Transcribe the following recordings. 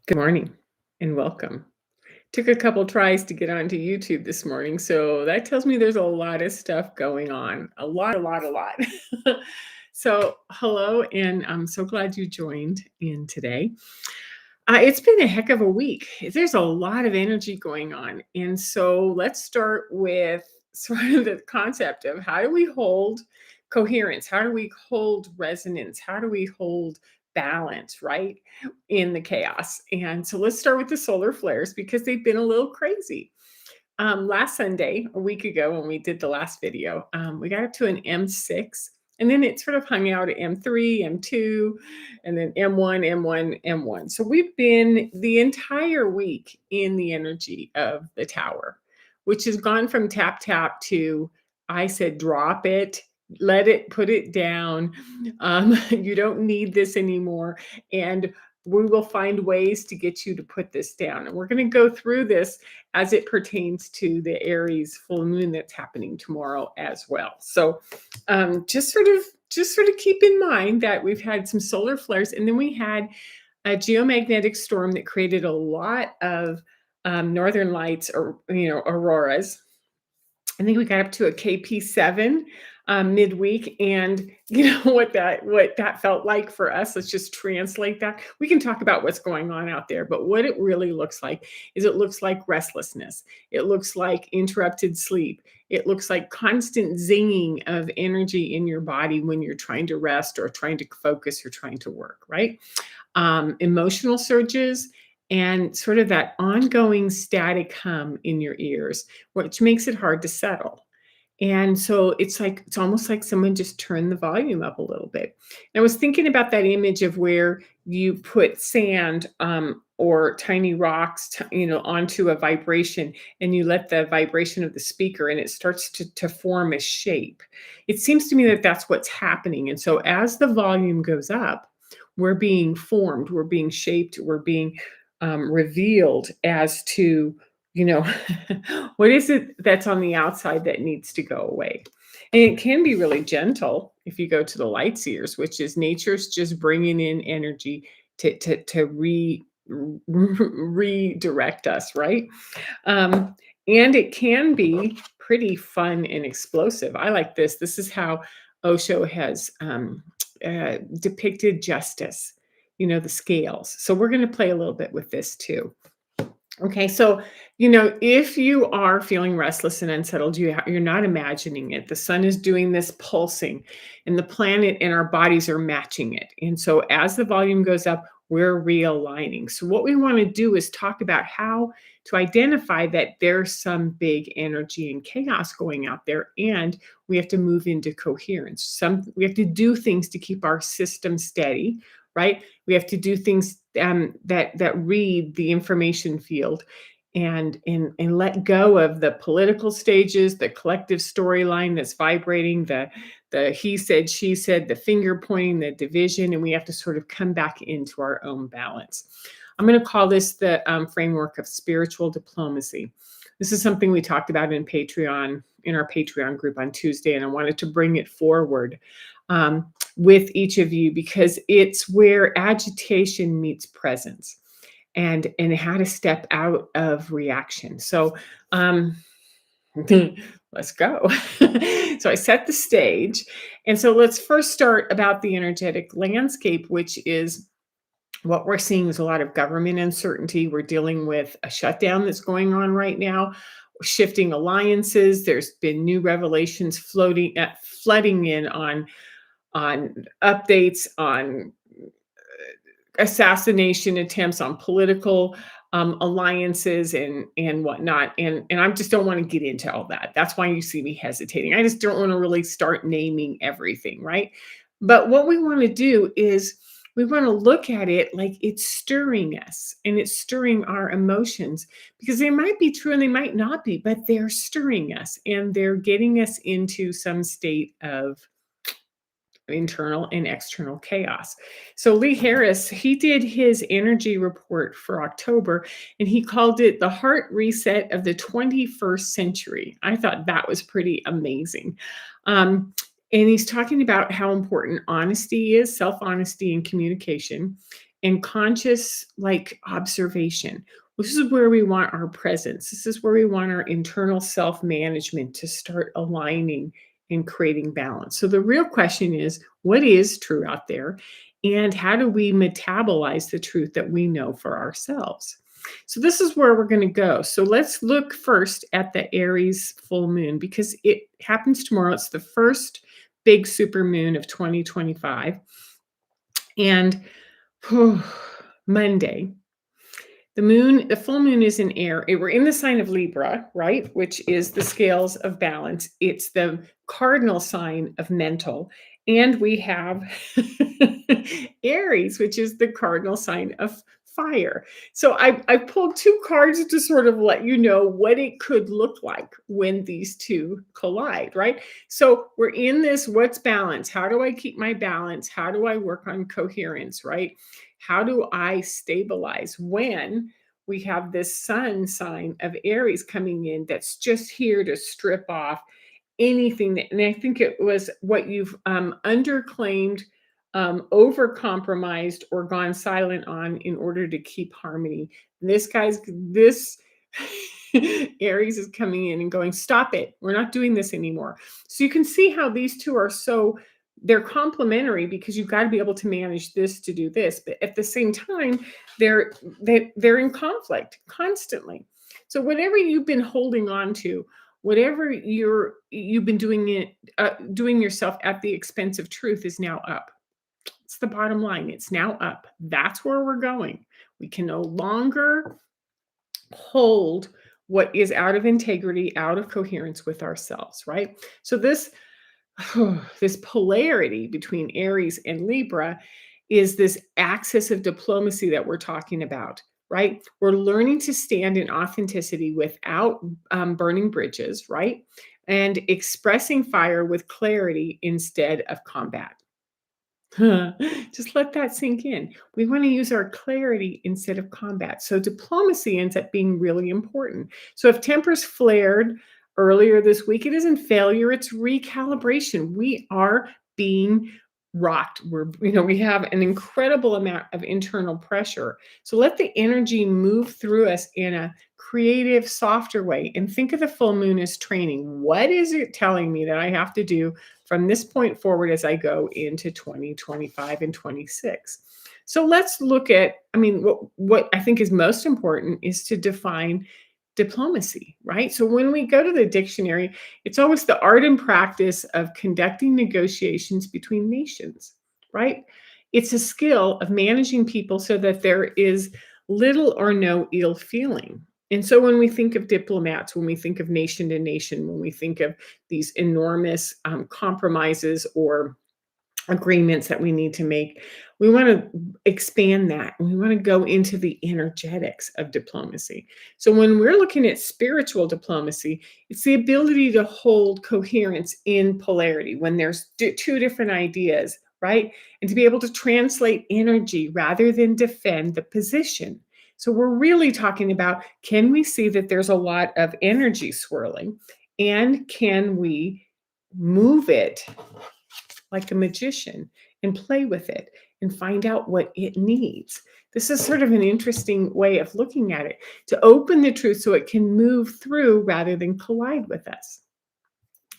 Good morning and welcome. Took a couple tries to get onto YouTube this morning, so that tells me there's a lot of stuff going on. A lot. So, hello, and I'm so glad you joined in today. It's been a heck of a week. There's a lot of energy going on. And so, let's start with sort of the concept of how do we hold coherence? How do we hold resonance? How do we hold balance, right? In the chaos. And so, let's start with the solar flares because they've been a little crazy. Last Sunday, a week ago, when we did the last video, we got up to an M6, and then it sort of hung out at M3, M2, and then M1, M1, M1. So we've been the entire week in the energy of the tower, which has gone from tap tap to I said, drop it, let it, put it down. You don't need this anymore. And we will find ways to get you to put this down. And we're going to go through this as it pertains to the Aries full moon that's happening tomorrow as well. So just sort of keep in mind that we've had some solar flares, and then we had a geomagnetic storm that created a lot of northern lights, or auroras. I think we got up to a KP7 midweek, and what that felt like for us. Let's just translate that. We can talk about what's going on out there, but what it really looks like is it looks like restlessness. It looks like interrupted sleep. It looks like constant zinging of energy in your body when you're trying to rest or trying to focus or trying to work, right? Emotional surges and sort of that ongoing static hum in your ears, which makes it hard to settle. And so it's almost like someone just turned the volume up a little bit. And I was thinking about that image of where you put sand or tiny rocks, onto a vibration, and you let the vibration of the speaker, and it starts to form a shape. It seems to me that that's what's happening. And so as the volume goes up, we're being formed, we're being shaped, we're being revealed as to, you know, what is it that's on the outside that needs to go away. And it can be really gentle if you go to the light seers, which is nature's just bringing in energy to redirect us, right? And it can be pretty fun and explosive. I like this. This is how Osho has depicted justice, the scales. So we're going to play a little bit with this too. Okay, so if you are feeling restless and unsettled, you're not imagining it. The sun is doing this pulsing, and the planet and our bodies are matching it. And so as the volume goes up, we're realigning. So what we want to do is talk about how to identify that there's some big energy and chaos going out there, and we have to move into coherence. We have to do things to keep our system steady, right? We have to do things that read the information field, and let go of the political stages, the collective storyline that's vibrating, the he said, she said, the finger pointing, the division, and we have to sort of come back into our own balance. I'm going to call this the framework of spiritual diplomacy. This is something we talked about in our Patreon group on Tuesday, and I wanted to bring it forward with each of you because it's where agitation meets presence, and how to step out of reaction. So let's go. So I set the stage, and so let's first start about the energetic landscape, which is what we're seeing is a lot of government uncertainty. We're dealing with a shutdown that's going on right now, shifting alliances. There's been new revelations flooding in on updates on assassination attempts, on political alliances and whatnot. And I just don't want to get into all that. That's why you see me hesitating. I just don't want to really start naming everything, right? But what we want to do is we want to look at it like it's stirring us, and it's stirring our emotions, because they might be true and they might not be, but they're stirring us and they're getting us into some state of internal and external chaos. So Lee Harris, he did his energy report for October, and he called it the heart reset of the 21st century. I thought that was pretty amazing. And he's talking about how important honesty is, self-honesty and communication, and conscious like observation. This is where we want our presence. This is where we want our internal self-management to start aligning and creating balance. So the real question is, what is true out there? And how do we metabolize the truth that we know for ourselves? So this is where we're going to go. So let's look first at the Aries full moon because it happens tomorrow. It's the first big super moon of 2025. And Monday, the full moon is in air. We're in the sign of Libra, right? Which is the scales of balance. It's the cardinal sign of mental. And we have Aries, which is the cardinal sign of fire. So I pulled two cards to sort of let you know what it could look like when these two collide, right? So we're in this, what's balance? How do I keep my balance? How do I work on coherence, right? How do I stabilize when we have this sun sign of Aries coming in that's just here to strip off anything that, and I think it was what you've underclaimed, over compromised, or gone silent on in order to keep harmony. And this Aries is coming in and going, stop it. We're not doing this anymore. So you can see how these two are they're complementary because you've got to be able to manage this to do this. But at the same time, they're in conflict constantly. So whatever you've been holding on to, whatever you've been doing yourself at the expense of truth is now up. It's the bottom line. It's now up. That's where we're going. We can no longer hold what is out of integrity, out of coherence with ourselves, right? So this polarity between Aries and Libra is this axis of diplomacy that we're talking about, right? We're learning to stand in authenticity without burning bridges, right? And expressing fire with clarity instead of combat. Just let that sink in. We want to use our clarity instead of combat. So diplomacy ends up being really important. So if tempers flared earlier this week, it isn't failure, it's recalibration. We are being rocked. We have an incredible amount of internal pressure. So let the energy move through us in a creative, softer way. And think of the full moon as training. What is it telling me that I have to do from this point forward as I go into 2025 and 26? So let's look at, what I think is most important is to define diplomacy, right? So when we go to the dictionary, it's always the art and practice of conducting negotiations between nations, right? It's a skill of managing people so that there is little or no ill feeling. And so when we think of diplomats, when we think of nation to nation, when we think of these enormous compromises or agreements that we need to make, we want to expand that. We want to go into the energetics of diplomacy. So when we're looking at spiritual diplomacy, it's the ability to hold coherence in polarity when there's two different ideas, right? And to be able to translate energy rather than defend the position. So we're really talking about, can we see that there's a lot of energy swirling, and can we move it like a magician and play with it and find out what it needs? This is sort of an interesting way of looking at it, to open the truth so it can move through rather than collide with us.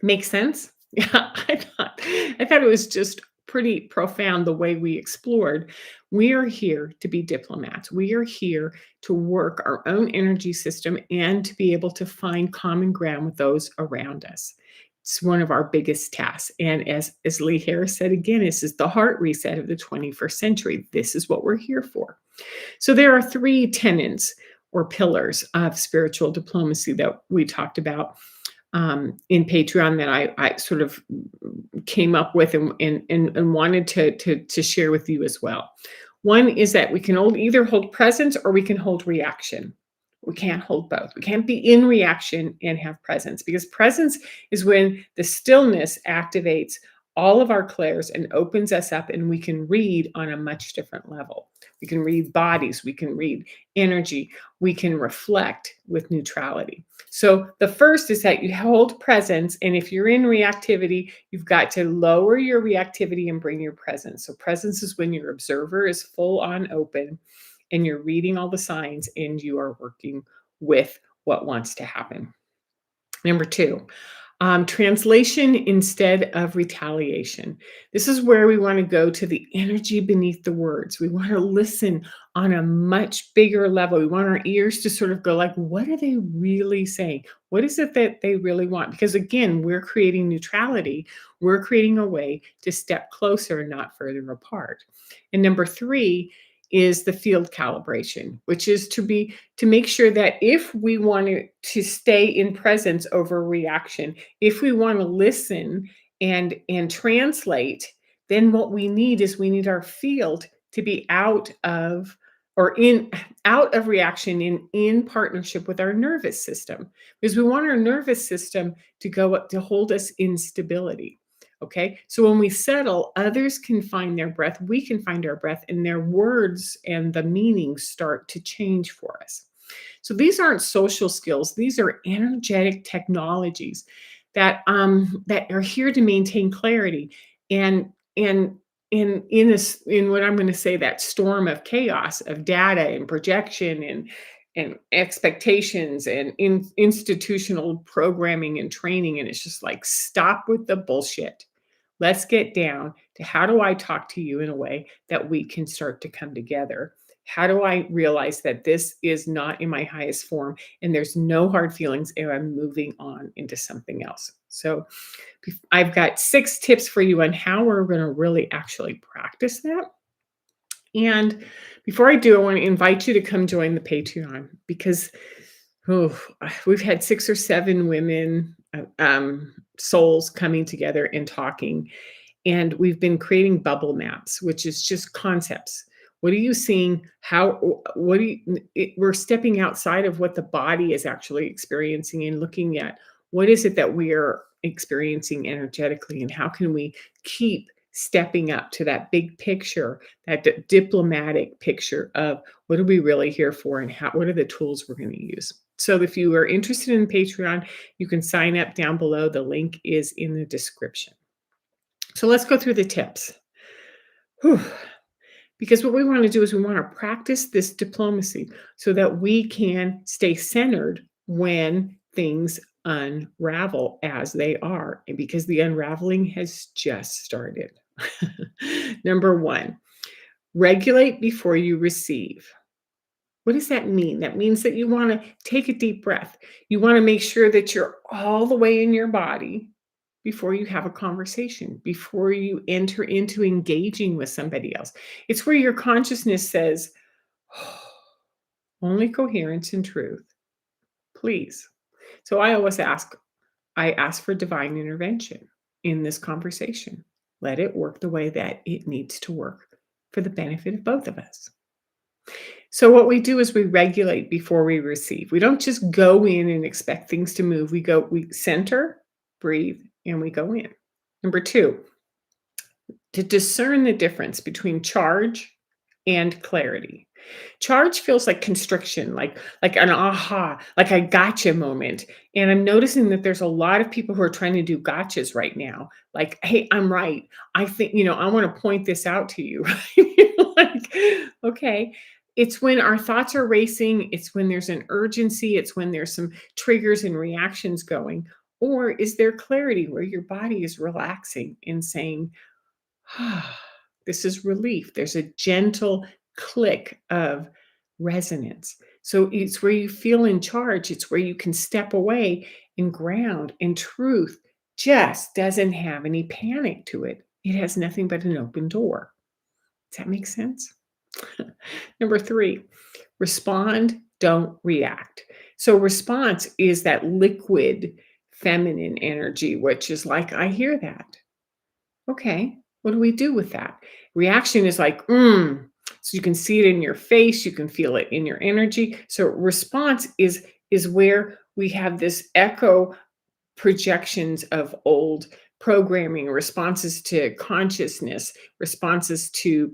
Make sense? Yeah, I thought it was just pretty profound the way we explored. We are here to be diplomats. We are here to work our own energy system and to be able to find common ground with those around us. It's one of our biggest tasks. And as Lee Harris said again, this is the heart reset of the 21st century. This is what we're here for. So there are three tenets or pillars of spiritual diplomacy that we talked about in Patreon that I sort of came up with and wanted to share with you as well. One is that we can either hold presence or we can hold reaction. We can't hold both. We can't be in reaction and have presence, because presence is when the stillness activates all of our clairs and opens us up, and we can read on a much different level. We can read bodies, we can read energy, we can reflect with neutrality. So the first is that you hold presence, and if you're in reactivity, you've got to lower your reactivity and bring your presence. So presence is when your observer is full on open and you're reading all the signs and you are working with what wants to happen. Number two, translation instead of retaliation. This is where we want to go to the energy beneath the words. We want to listen on a much bigger level. We want our ears to sort of go like, what are they really saying? What is it that they really want? Because again, we're creating neutrality. We're creating a way to step closer and not further apart. And number three is the field calibration, which is to make sure that if we want to stay in presence over reaction, if we want to listen and translate, then what we need is we need our field to be out of or in out of reaction in partnership with our nervous system, because we want our nervous system to go up to hold us in stability. Okay, so when we settle, others can find their breath, we can find our breath, and their words and the meanings start to change for us. So these aren't social skills, these are energetic technologies that are here to maintain clarity. And in what I'm going to say, that storm of chaos of data and projection and expectations and institutional programming and training, and it's just like, stop with the bullshit. Let's get down to, how do I talk to you in a way that we can start to come together? How do I realize that this is not in my highest form and there's no hard feelings and I'm moving on into something else? So I've got 6 tips for you on how we're going to really actually practice that. And before I do, I want to invite you to come join the Patreon, because we've had 6 or 7 women, souls coming together and talking. And we've been creating bubble maps, which is just concepts. What are you seeing? What do we're stepping outside of what the body is actually experiencing and looking at what is it that we are experiencing energetically, and how can we keep stepping up to that big picture, that diplomatic picture of what are we really here for, and what are the tools we're going to use. So if you are interested in Patreon, you can sign up down below. The link is in the description. So let's go through the tips. Whew. Because what we want to do is we want to practice this diplomacy so that we can stay centered when things unravel as they are, and because the unraveling has just started. Number 1, regulate before you receive. What does that mean? That means that you want to take a deep breath. You want to make sure that you're all the way in your body before you have a conversation, before you enter into engaging with somebody else. It's where your consciousness says, "Oh, only coherence and truth, please." So I ask for divine intervention in this conversation. Let it work the way that it needs to work for the benefit of both of us. So what we do is we regulate before we receive. We don't just go in and expect things to move. We center, breathe, and we go in. Number 2, to discern the difference between charge and clarity. Charge feels like constriction, like an aha, like a gotcha moment. And I'm noticing that there's a lot of people who are trying to do gotchas right now. Like, hey, I'm right. I think, I want to point this out to you. Like, okay. It's when our thoughts are racing. It's when there's an urgency. It's when there's some triggers and reactions going. Or is there clarity where your body is relaxing and saying, this is relief. There's a gentle click of resonance. So it's where you feel in charge. It's where you can step away and ground. And truth just doesn't have any panic to it. It has nothing but an open door. Does that make sense? Number 3, respond, don't react. So response is that liquid feminine energy, which is like, I hear that. Okay, what do we do with that? Reaction is like, so you can see it in your face, you can feel it in your energy. So response is where we have this echo projections of old programming, responses to consciousness, responses to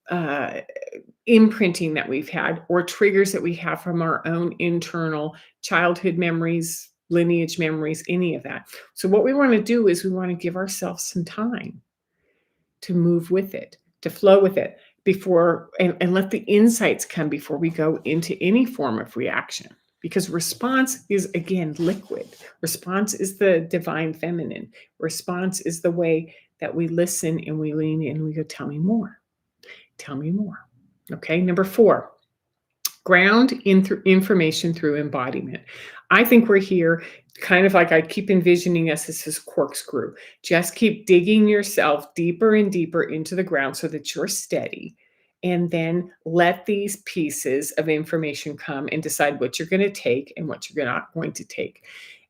uh, imprinting that we've had or triggers that we have from our own internal childhood memories, lineage memories, any of that. So, what we want to do is we want to give ourselves some time to move with it, to flow with it before and let the insights come before we go into any form of reaction. Because response is again liquid. Response is the divine feminine. Response is the way that we listen and we lean in and we go, tell me more. Tell me more. Okay. Number 4, ground information through embodiment. I think we're here kind of like I keep envisioning us as this corkscrew. Just keep digging yourself deeper and deeper into the ground so that you're steady. And then let these pieces of information come and decide what you're going to take and what you're not going to take.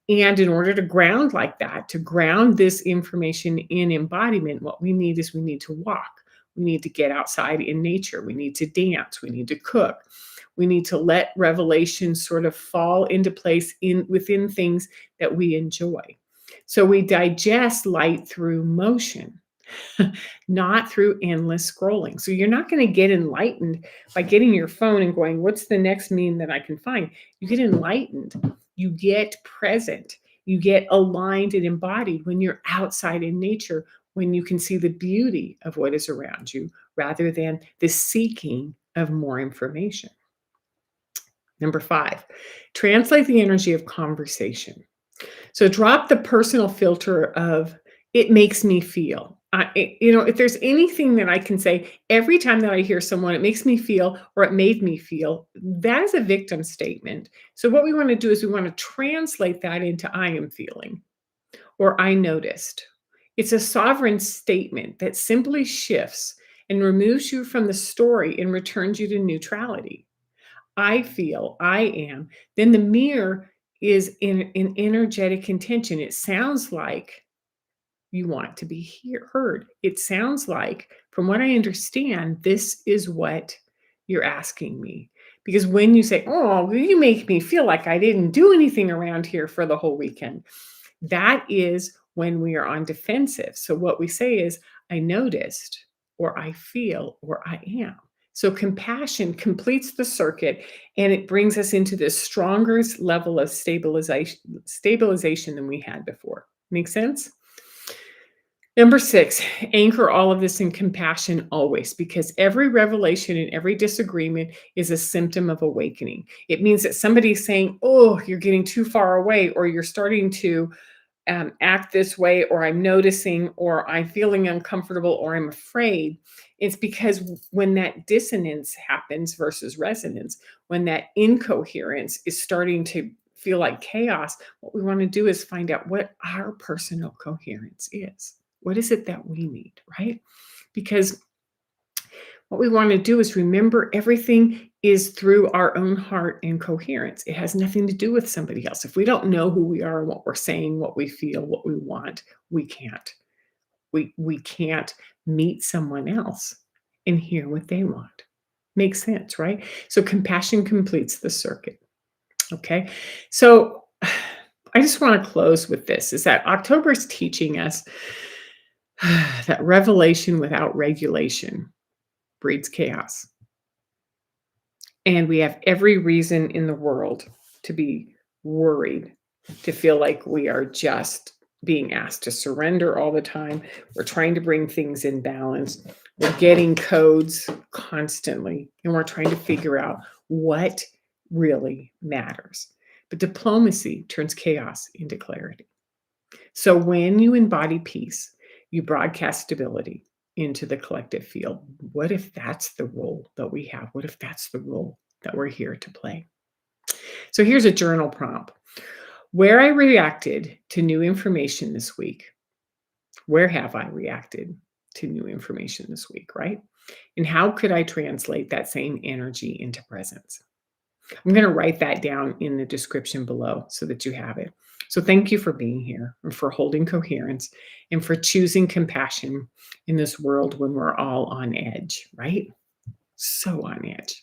And in order to ground like that, to ground this information in embodiment, what we need is we need to walk. We need to get outside in nature. We need to dance. We need to cook. We need to let revelation sort of fall into place within things that we enjoy. So we digest light through motion, not through endless scrolling. So you're not going to get enlightened by getting your phone and going, what's the next meme that I can find? You get enlightened. You get present. You get aligned and embodied when you're outside in nature, when you can see the beauty of what is around you rather than the seeking of more information. Number 5, translate the energy of conversation. So drop the personal filter of it makes me feel. If there's anything that I can say every time that I hear someone, it makes me feel or it made me feel, that is a victim statement. So what we want to do is we want to translate that into I am feeling or I noticed. It's a sovereign statement that simply shifts and removes you from the story and returns you to neutrality. I feel, I am. Then the mirror is in energetic intention. It sounds like you want to be heard. It sounds like, from what I understand, this is what you're asking me. Because when you say, oh, well, you make me feel like I didn't do anything around here for the whole weekend, that is when we are on defensive. So what we say is, I noticed, or I feel, or I am. So compassion completes the circuit and it brings us into this stronger level of stabilization than we had before. Make sense? Number 6, anchor all of this in compassion always, because every revelation and every disagreement is a symptom of awakening. It means that somebody's saying, oh, you're getting too far away, or you're starting to act this way, or I'm noticing, or I'm feeling uncomfortable, or I'm afraid. It's because when that dissonance happens versus resonance, when that incoherence is starting to feel like chaos, what we want to do is find out what our personal coherence is. What is it that we need, right? Because what we want to do is remember everything is through our own heart and coherence. It has nothing to do with somebody else. If we don't know who we are and what we're saying, what we feel, what we want, we can't. We can't meet someone else and hear what they want. Makes sense, right? So compassion completes the circuit. Okay. So I just want to close with this is that October is teaching us that revelation without regulation breeds chaos. And we have every reason in the world to be worried, to feel like we are just being asked to surrender all the time. We're trying to bring things in balance. We're getting codes constantly, and we're trying to figure out what really matters. But diplomacy turns chaos into clarity. So when you embody peace, you broadcast stability into the collective field. What if that's the role that we have? What if that's the role that we're here to play? So here's a journal prompt. Where I reacted to new information this week, where have I reacted to new information this week, right? And how could I translate that same energy into presence? I'm going to write that down in the description below so that you have it. So thank you for being here and for holding coherence and for choosing compassion in this world when we're all on edge, right? So on edge.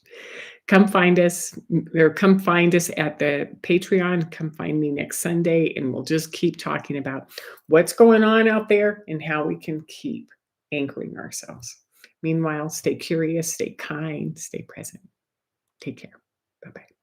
Come find us or come find us at the Patreon. Come find me next Sunday and we'll just keep talking about what's going on out there and how we can keep anchoring ourselves. Meanwhile, stay curious, stay kind, stay present. Take care. Bye bye.